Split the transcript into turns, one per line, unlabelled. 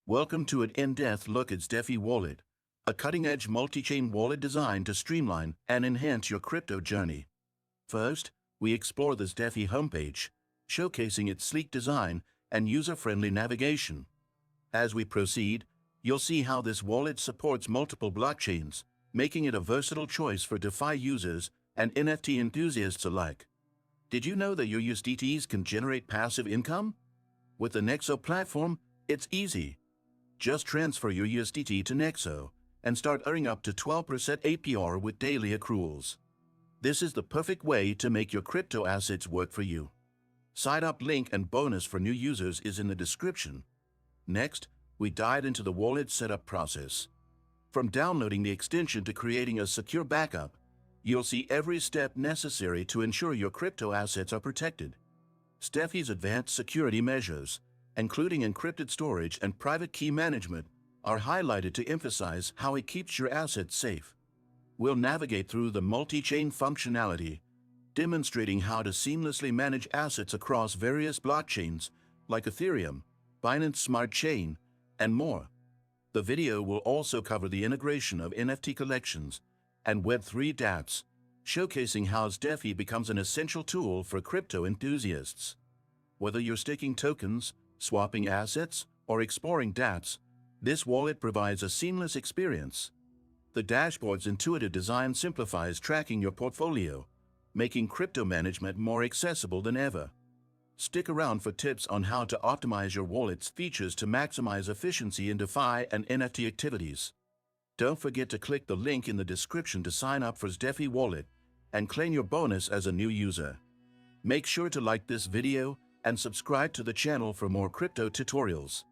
Welcome to an in-depth look at XDEFI Wallet, a cutting-edge multi-chain wallet designed to streamline and enhance your crypto journey. First, we explore the XDEFI homepage, showcasing its sleek design and user-friendly navigation. As we proceed, you'll see how this wallet supports multiple blockchains, making it a versatile choice for DeFi users and NFT enthusiasts alike. Did you know that your USDTs can generate passive income? With the Nexo platform, it's easy. Just transfer your USDT to Nexo and start earning up to 12% APR with daily accruals. This is the perfect way to make your crypto assets work for you. Sign up link and bonus for new users is in the description. Next, we dive into the wallet setup process. From downloading the extension to creating a secure backup, you'll see every step necessary to ensure your crypto assets are protected. XDEFI's advanced security measures, including encrypted storage and private key management, are highlighted to emphasize how it keeps your assets safe. We'll navigate through the multi-chain functionality, demonstrating how to seamlessly manage assets across various blockchains like Ethereum, Binance Smart Chain, and more. The video will also cover the integration of NFT collections and Web3 dApps, showcasing how XDEFI becomes an essential tool for crypto enthusiasts. Whether you're staking tokens, swapping assets, or exploring dApps, this wallet provides a seamless experience. The dashboard's intuitive design simplifies tracking your portfolio, making crypto management more accessible than ever. Stick around for tips on how to optimize your wallet's features to maximize efficiency in DeFi and NFT activities. Don't forget to click the link in the description to sign up for XDEFI Wallet and claim your bonus as a new user. Make sure to like this video and subscribe to the channel for more crypto tutorials.